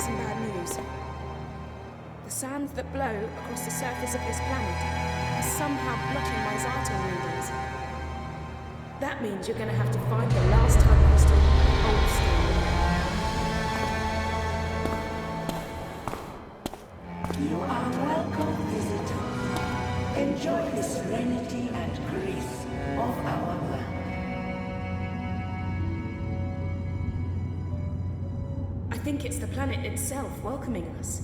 got some bad news. The sands that blow across the surface of this planet are somehow blocking my Zartan readings. That means you're going to have to find the last time crystal old school. You are welcome, visitor. Enjoy the serenity and grace of our world. I think it's the planet itself welcoming us.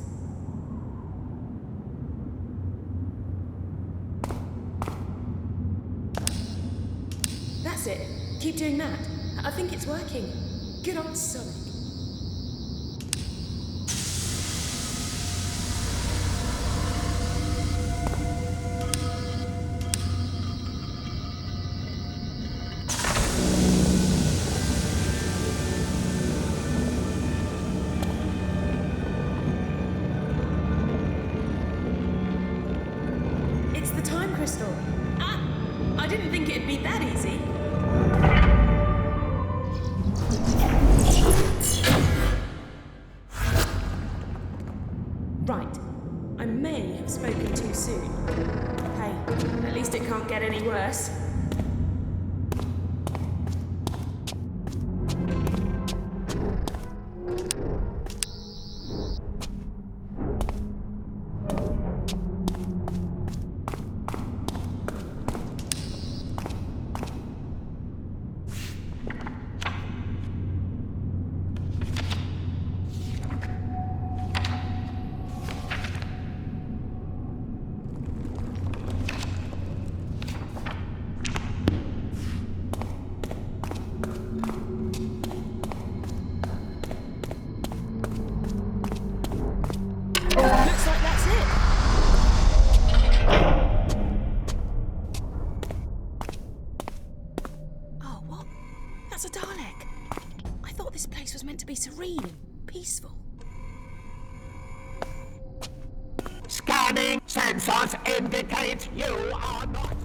That's it. Keep doing that. I think it's working. Good old Sonic. It's the time crystal. I didn't think it'd be that easy. Right. I may have spoken too soon. Hey, at least it can't get any worse. Looks like that's it. Oh, what? That's a Dalek. I thought this place was meant to be serene and peaceful. Scanning sensors indicate you are not.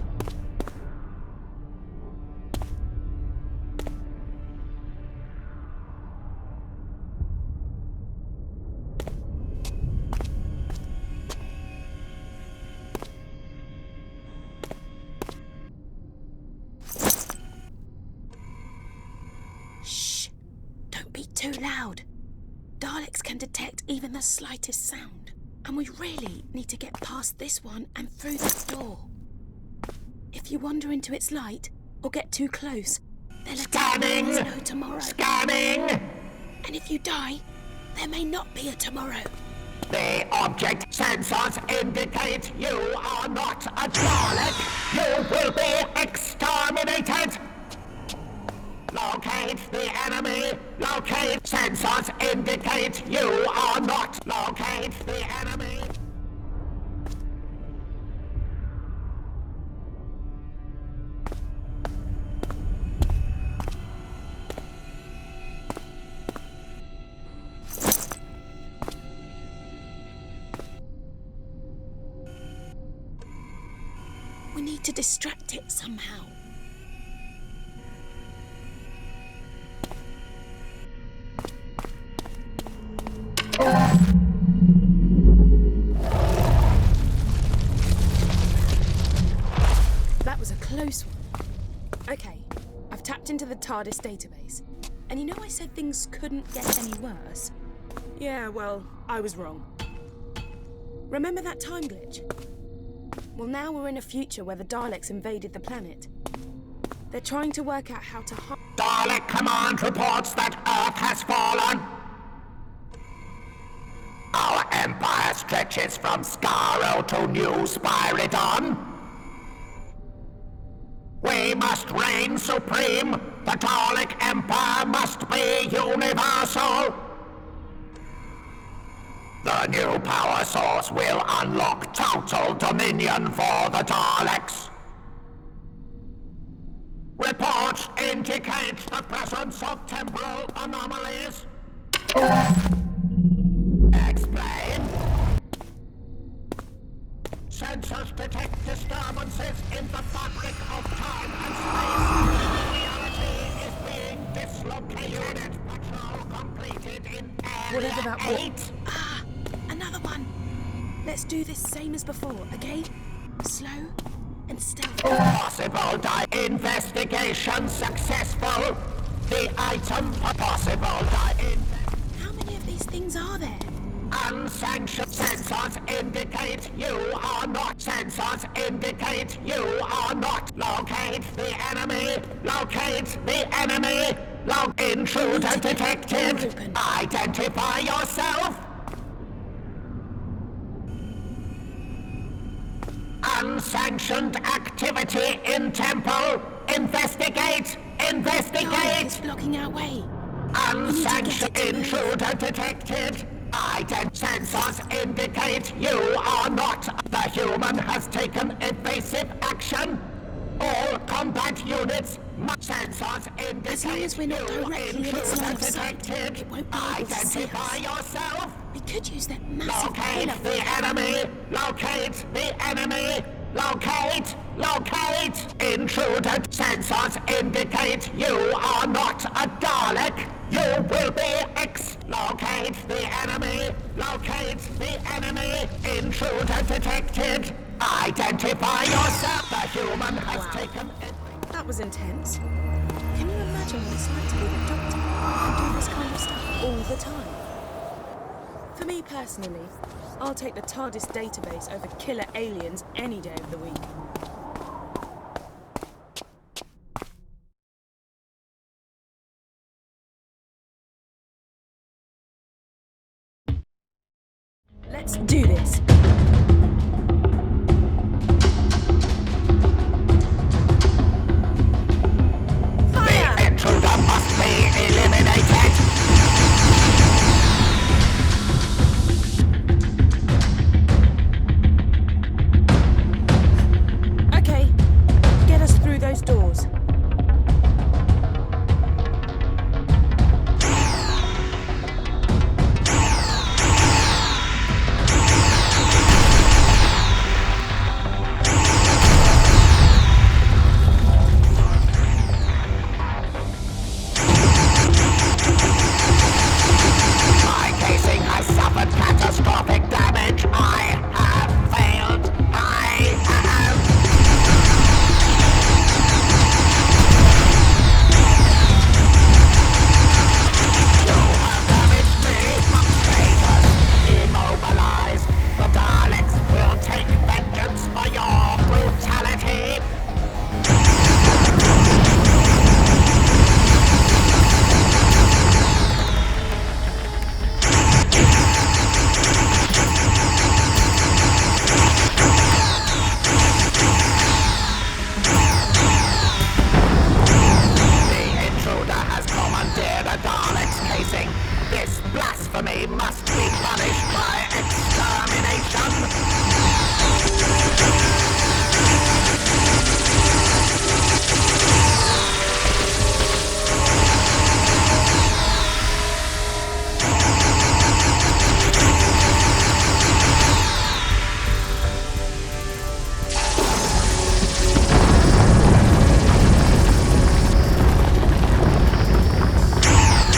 Shh! Don't be too loud. Daleks can detect even the slightest sound. And we really need to get past this one and through that door. If you wander into its light or get too close, they'll attack Scanning! there's no tomorrow. Scanning! And if you die, there may not be a tomorrow. The object sensors indicate you are not a Dalek. You will be exterminated. Locate the enemy. Locate sensors indicate you are not. Locate the enemy. We need to distract it somehow. That was a close one. Okay, I've tapped into the TARDIS database. And you know I said things couldn't get any worse? Yeah, well, I was wrong. Remember that time glitch? Well, now we're in a future where the Daleks invaded the planet. They're trying to work out how to Dalek command reports that Earth has fallen. Our empire stretches from Skaro to New Spyridon. We must reign supreme. The Dalek Empire must be universal. The new power source will unlock total dominion for the Daleks. Reports indicate the presence of temporal anomalies. Explain. Sensors detect disturbances in the fabric of time and space. Reality is being dislocated. Unit patrol completed in area over that wall. 8. Ah, another one. Let's do this same as before, okay? Slow and stealthy. Possible investigation successful. The item possible How many of these things are there? unsanctioned sensors indicate you are not. Sensors indicate you are not. Locate the enemy. Locate the enemy. Intruder detected. Identify yourself. Unsanctioned activity in temple. Investigate. Dalek is blocking our way. Unsanctioned intruder detected. Sensors indicate you are not. The human has taken evasive action. All combat units. Sensors indicate As long as we're not directly in its line of sight, it won't be able to see Identify us. yourself. We could use that massive Locate pillar. the enemy! Locate the enemy! Locate! Locate! Intruder sensors indicate you are not a Dalek! You will be Locate the enemy! Locate the enemy! Intruder detected! Identify yourself! The human has taken it. That was intense. Can you imagine what it's like to be the Doctor and do this kind of stuff all the time? For me personally, I'll take the TARDIS database over killer aliens any day of the week. Let's do this. Fire! The intruder must be eliminated! Okay, get us through those doors. My casing has suffered catastrophic damage. I have failed. I have... You have damaged me. Traitors, immobilize. The Daleks will take vengeance for your brutality. The intruder has commandeered a Dalek's casing. This blasphemy must be punished by extermination.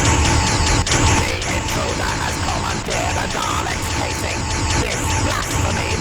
The intruder has commandeered a Dalek's casing. This blasphemy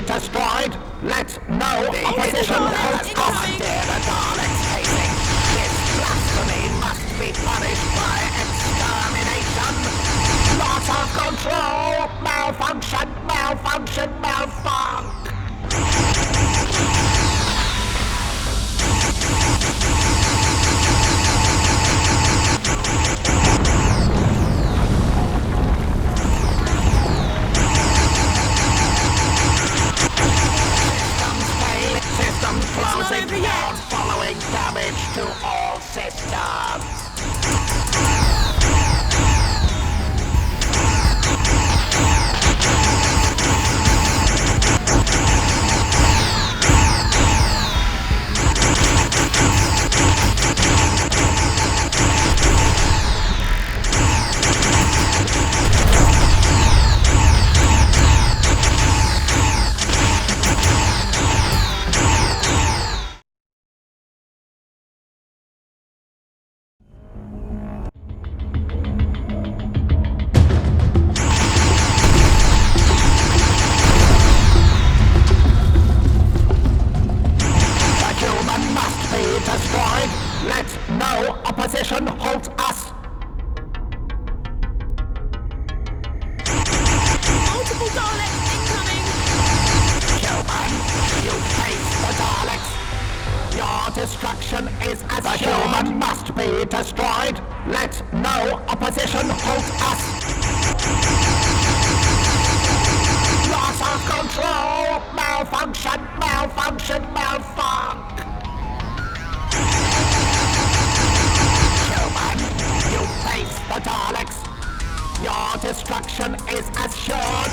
destroyed. Let no opposition hold us. Commandeer the Daleks casing. This blasphemy must be punished by extermination. Loss of control. Malfunction, malfunction, malfunction. Systems closing down, following damage to all systems. Destroyed. Let no opposition halt us. Multiple Daleks incoming! Human, you face the Daleks. Your destruction is as the human must be destroyed. Let no opposition halt us. Loss of control. Malfunction, malfunction, malfunction. You face the Daleks. Your destruction is assured.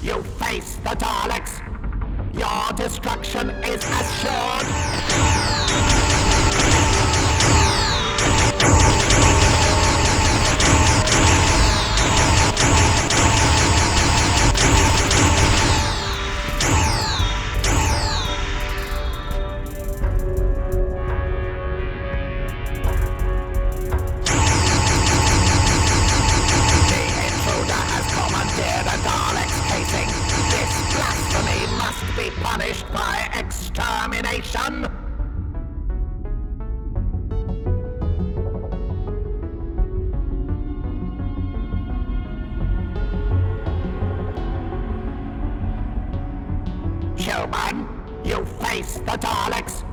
You face the Daleks. Your destruction is assured. Punished by extermination. Human, you face the Daleks.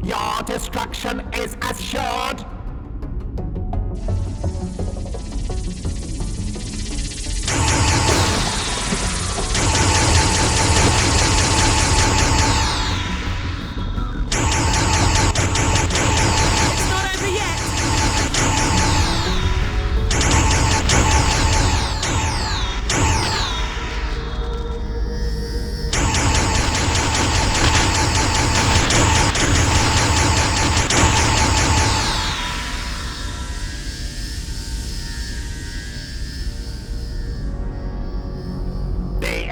Your destruction is assured.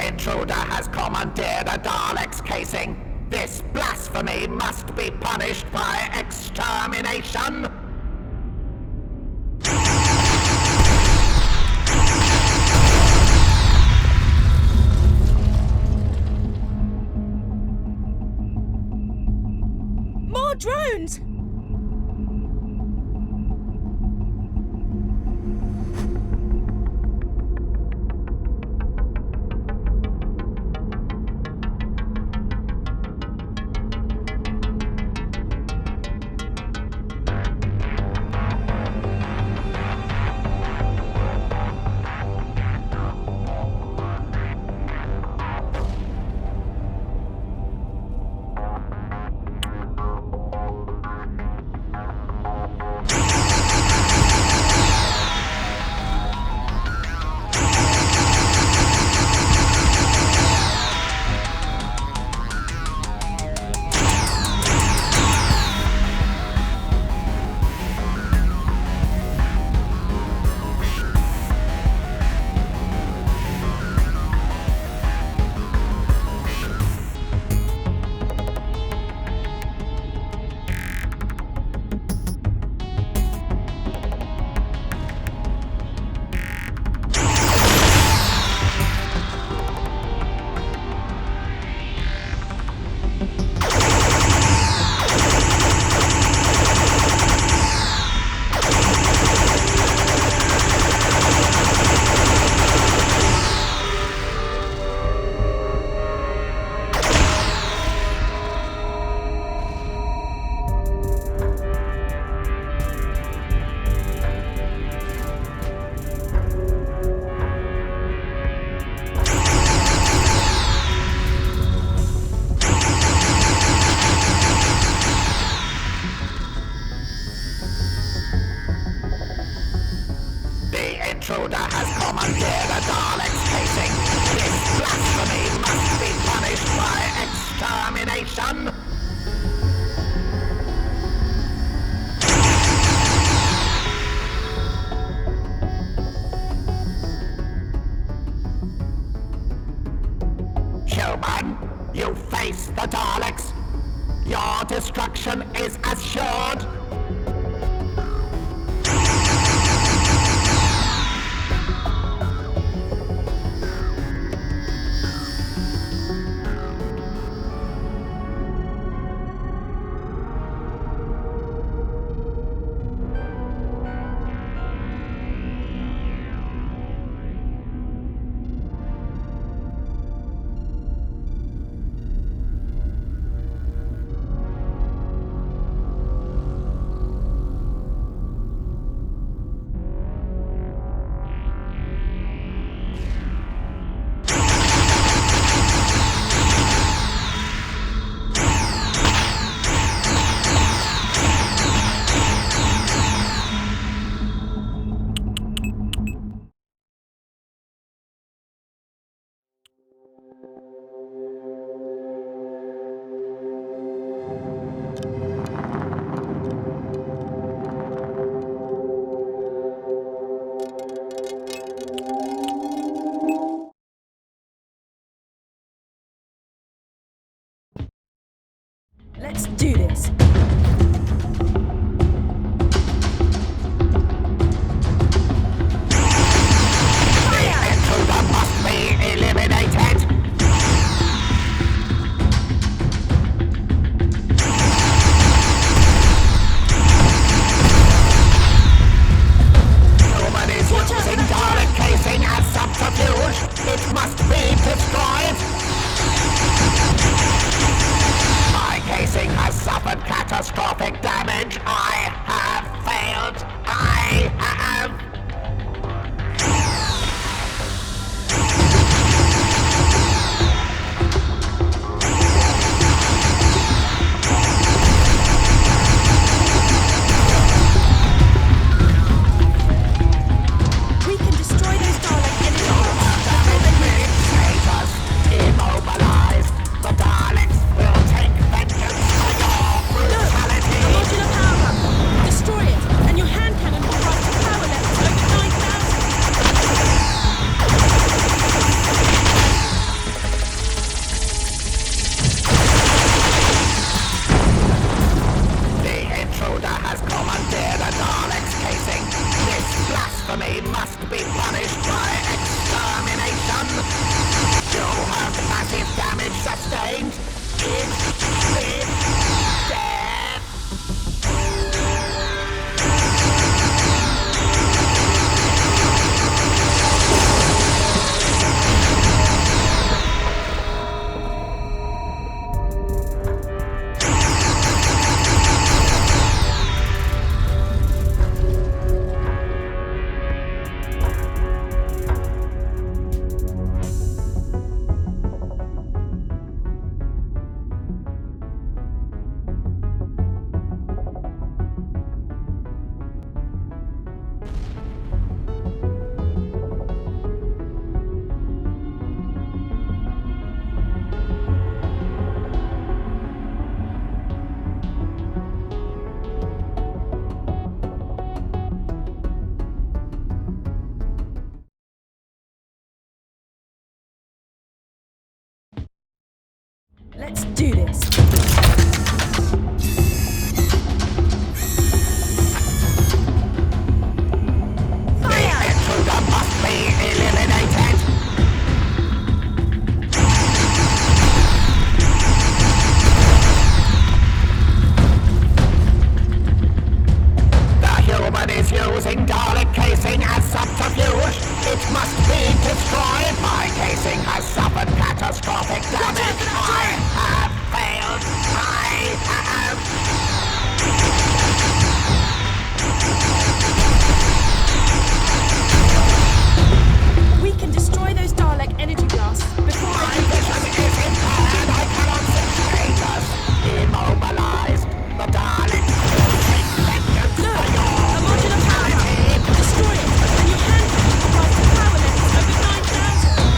Intruder has commandeered a Dalek's casing. This blasphemy must be punished by extermination. More drones! human. You face the Daleks. Your destruction is assured. Let's do this. Intruder must be eliminated. Human is using Dalek casing as subterfuge. It must be destroyed. My casing has suffered catastrophic damage. I have failed. I have. We can destroy those Dalek enemies. Traitors, immobilize. The Daleks will take vengeance for your brutality. A modular power up. Destroy it, and your hand cannon will rise to power levels over 9,000. The intruder has commandeered a Dalek's casing. This blasphemy must be punished by extermination. You have massive damage sustained. It's dead. Let's do this. The intruder must be eliminated. The human is using Dalek casing as subterfuge. It must be destroyed. My casing has suffered catastrophic damage. I have failed. I have. We can destroy those Dalek energy blasts before My they vision is impaired. I cannot see traitors. Immobilized. The Daleks will take vengeance Look, for your a modular power up. brutality. Destroy it, and your hand cannon will rise to power levels over 9,000.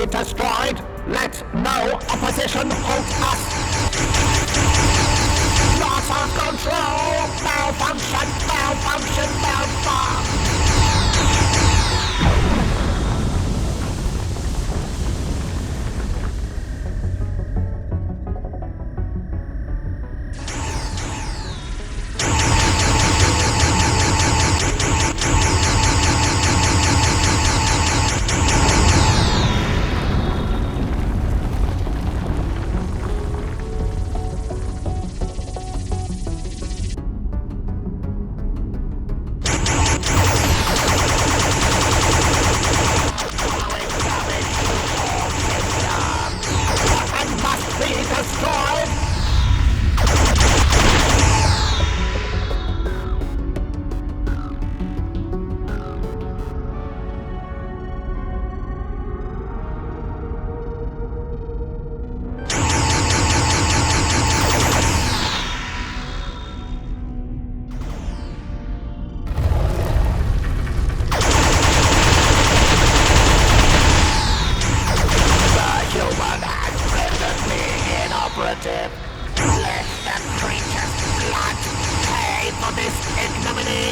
be destroyed. Let no opposition halt us. Loss of control. Malfunction, malfunction, malfunction. Let the creature's blood pay for this ignominy!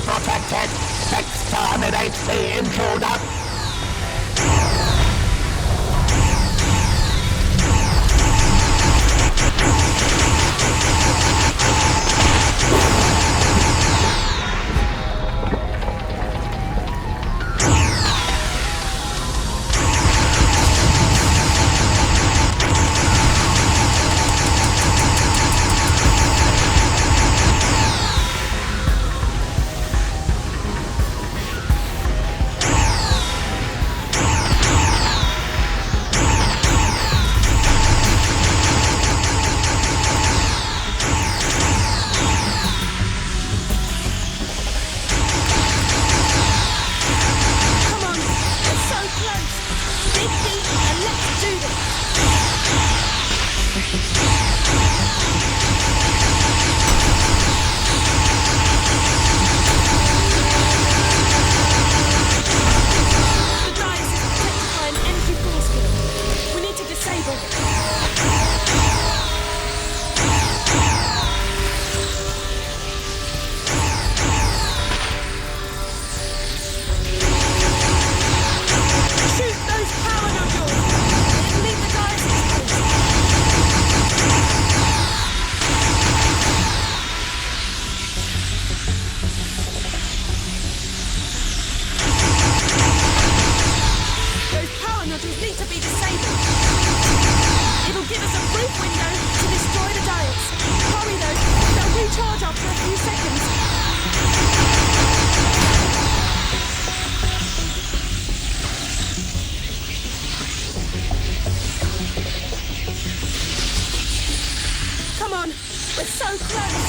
Protected! Exterminate the intruder! We're so close!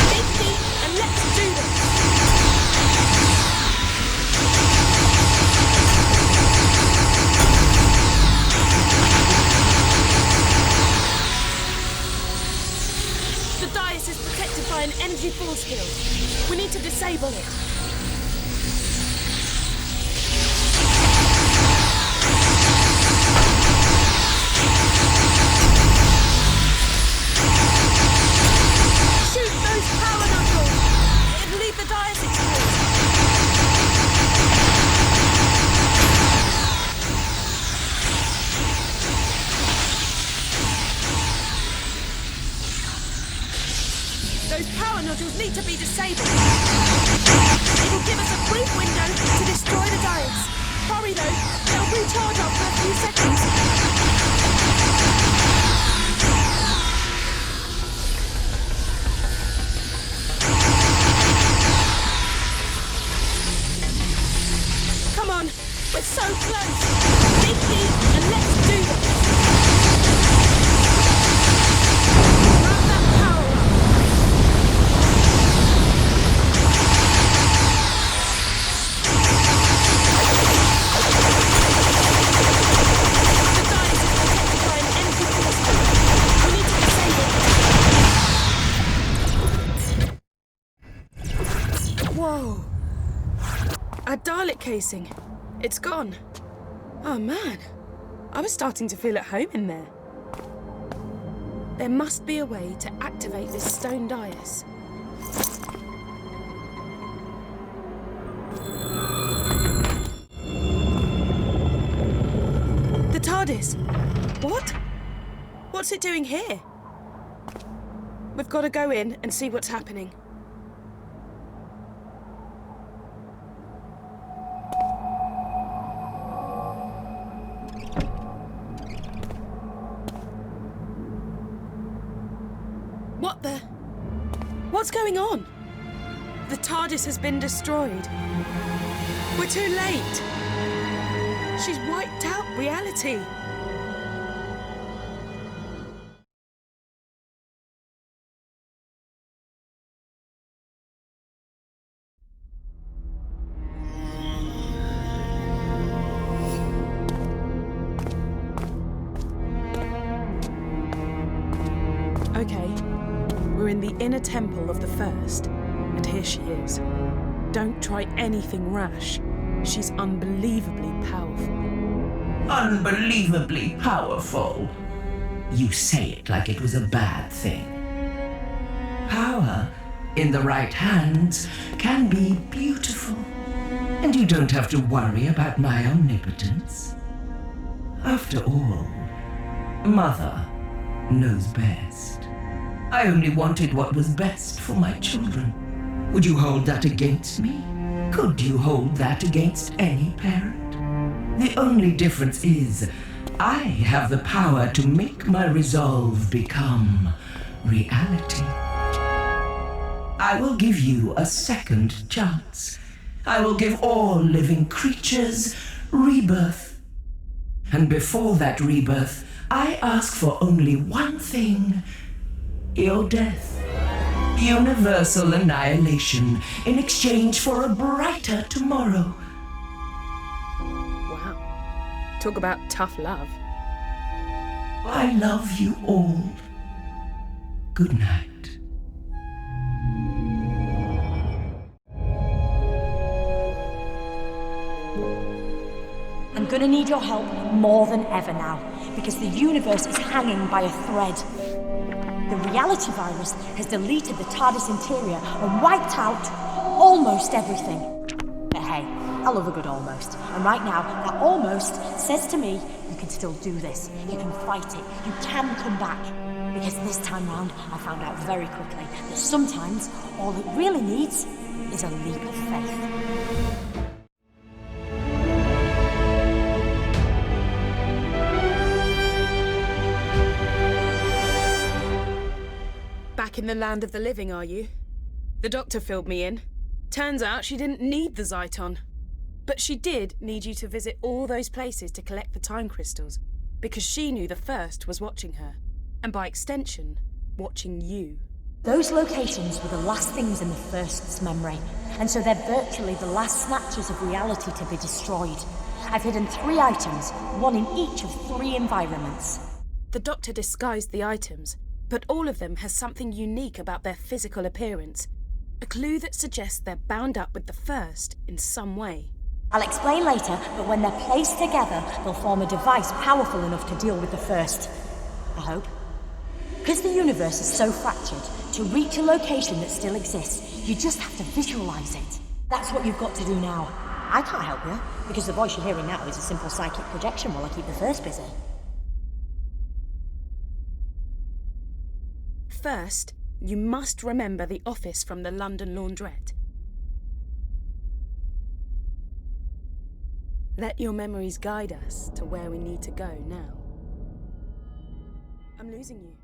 Big feet, and let's do this! The dais is protected by an energy force field. We need to disable it. Those power nodules need to be disabled. It will give us a brief window to destroy the Daleks. Hurry though, they'll recharge after a few seconds. Come on, we're so close. Big Ready? And let's do this! Grab that power up! The Daleks is protected by an empty crystal. We need to disable it. Whoa. A Dalek casing. It's gone. Oh man. I was starting to feel at home in there. There must be a way to activate this stone dais. The TARDIS! What? What's it doing here? We've got to go in and see what's happening. What the? What's going on? The TARDIS has been destroyed. We're too late. She's wiped out reality. Okay, we're in the inner temple of the First, and here she is. Don't try anything rash. She's unbelievably powerful. Unbelievably powerful. You say it like it was a bad thing. Power, in the right hands, can be beautiful. And you don't have to worry about my omnipotence. After all, Mother knows best. I only wanted what was best for my children. Would you hold that against me? Could you hold that against any parent? The only difference is, I have the power to make my resolve become reality. I will give you a second chance. I will give all living creatures rebirth. And before that rebirth, I ask for only one thing: your death. Universal annihilation in exchange for a brighter tomorrow. Wow. Talk about tough love. I love you all. Good night. I'm gonna need your help more than ever now, because the universe is hanging by a thread. The reality virus has deleted the TARDIS interior and wiped out almost everything. But hey, I love a good almost. And right now, that almost says to me, you can still do this. You can fight it. You can come back. Because this time round, I found out very quickly that sometimes all it really needs is a leap of faith. Back in the land of the living, are you? The doctor filled me in. Turns out she didn't need the Zyton. But she did need you to visit all those places to collect the time crystals, because she knew the First was watching her, and by extension, watching you. Those locations were the last things in the First's memory, and so they're virtually the last snatches of reality to be destroyed. I've hidden 3 items, one in each of 3 environments. The doctor disguised the items, but all of them has something unique about their physical appearance. A clue that suggests they're bound up with the First in some way. I'll explain later, but when they're placed together, they'll form a device powerful enough to deal with the First. I hope. Because the universe is so fractured, to reach a location that still exists, you just have to visualize it. That's what you've got to do now. I can't help you, because the voice you're hearing now is a simple psychic projection while I keep the First busy. First, you must remember the office from the London laundrette. Let your memories guide us to where we need to go now. I'm losing you.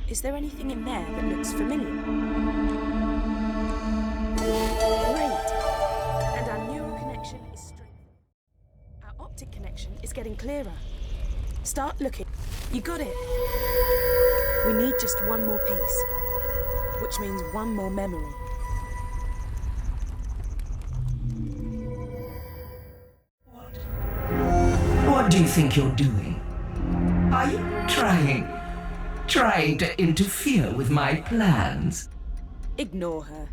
Is there anything in there that looks familiar? Great! And our neural connection is strengthening. Our optic connection is getting clearer. Start looking. You got it. We need just one more piece, which means one more memory. What do you think you're doing? Are you trying to interfere with my plans? Ignore her.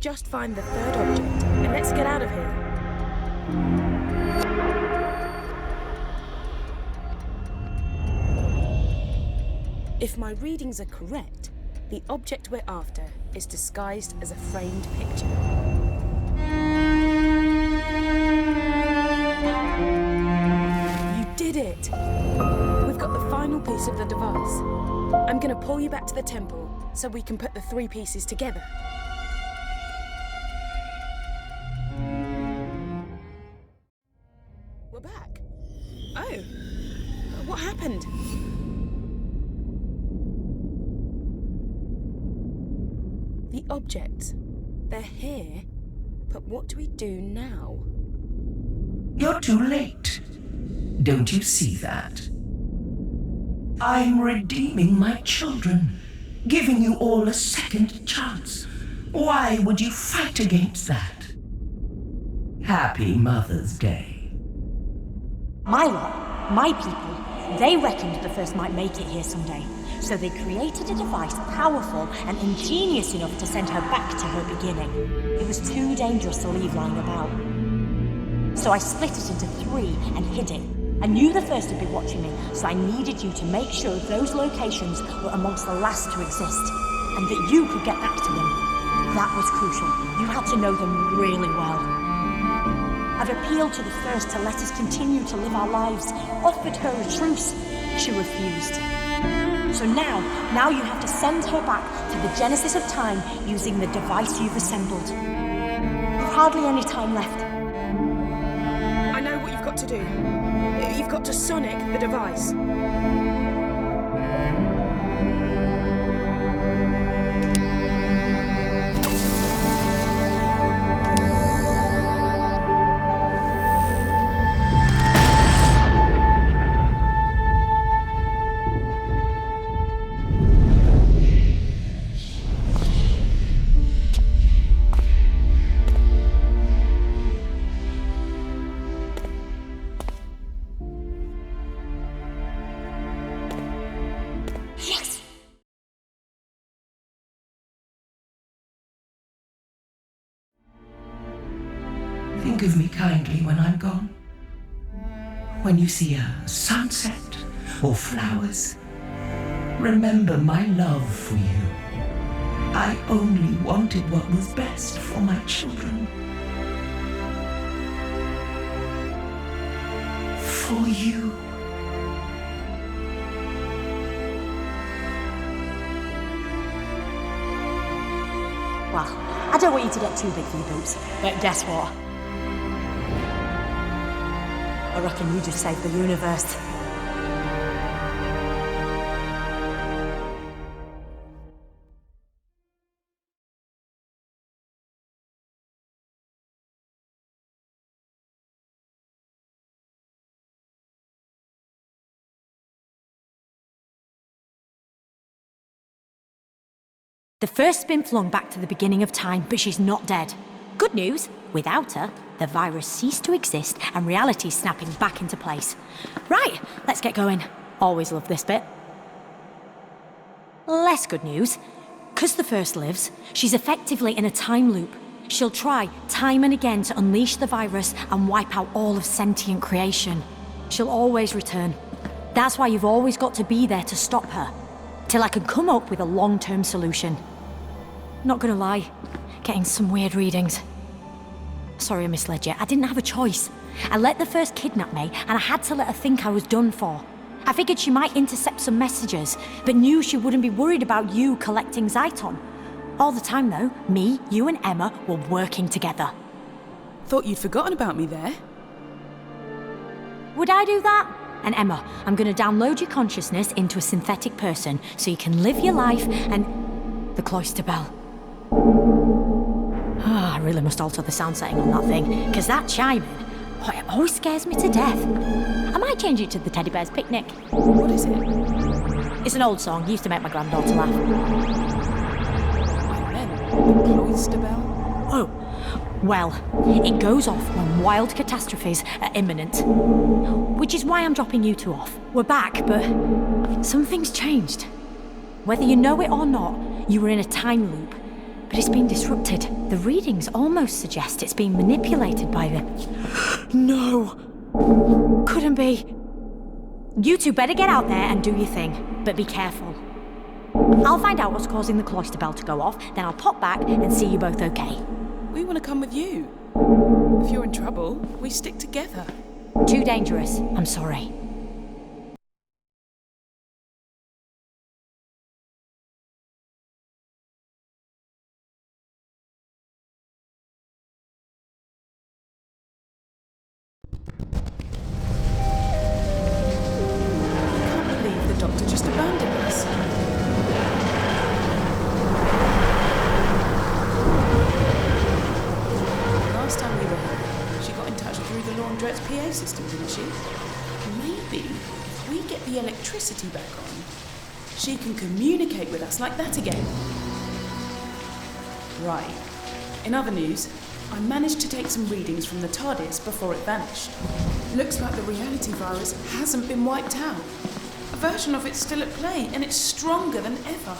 Just find the third object, and let's get out of here. If my readings are correct, the object we're after is disguised as a framed picture. You did it! We've got the final piece of the device. I'm gonna pull you back to the temple so we can put the 3 pieces together. We're back. Oh, what happened? The objects, they're here, but what do we do now? You're too late. Don't you see that? I'm redeeming my children, giving you all a second chance. Why would you fight against that? Happy Mother's Day. My lot, my people, they reckoned the First might make it here someday. So they created a device powerful and ingenious enough to send her back to her beginning. It was too dangerous to leave lying about. So I split it into 3 and hid it. I knew the First would be watching me, so I needed you to make sure those locations were amongst the last to exist, and that you could get back to them. That was crucial. You had to know them really well. I've appealed to the First to let us continue to live our lives, offered her a truce. She refused. So now you have to send her back to the genesis of time using the device you've assembled. You've hardly any time left. I know what you've got to do. You've got to sonic the device. Think of me kindly when I'm gone. When you see a sunset or flowers, remember my love for you. I only wanted what was best for my children. For you. Well, I don't want you to get too big for your boots, but guess what? I reckon you just saved the universe. The First's been flung back to the beginning of time, but she's not dead. Good news, without her, the virus ceased to exist and reality's snapping back into place. Right, let's get going. Always love this bit. Less good news. 'Cause the First lives, she's effectively in a time loop. She'll try time and again to unleash the virus and wipe out all of sentient creation. She'll always return. That's why you've always got to be there to stop her, till I can come up with a long-term solution. Not gonna lie, getting some weird readings. Sorry I misled you, I didn't have a choice. I let the First kidnap me, and I had to let her think I was done for. I figured she might intercept some messages, but knew she wouldn't be worried about you collecting Zyton. All the time though, me, you and Emma were working together. Thought you'd forgotten about me there. Would I do that? And Emma, I'm going to download your consciousness into a synthetic person so you can live your life and... The cloister bell. I really must alter the sound setting on that thing, because that chiming, it always scares me to death. I might change it to the Teddy Bear's Picnic. What is it? It's an old song, used to make my granddaughter laugh. I meant the cloister bell. Oh, well, it goes off when wild catastrophes are imminent. Which is why I'm dropping you two off. We're back, but something's changed. Whether you know it or not, you were in a time loop. But it's been disrupted. The readings almost suggest it's being manipulated by the... No! Couldn't be. You two better get out there and do your thing, but be careful. I'll find out what's causing the cloister bell to go off, then I'll pop back and see you both okay. We want to come with you. If you're in trouble, we stick together. Too dangerous. I'm sorry. I can't believe the doctor just abandoned us. Last time we were here, she got in touch through the laundrette's PA system, didn't she? Maybe if we get the electricity back on, she can communicate with us like that again. Right. In other news, I managed to take some readings from the TARDIS before it vanished. Looks like the reality virus hasn't been wiped out. A version of it's still at play, and it's stronger than ever.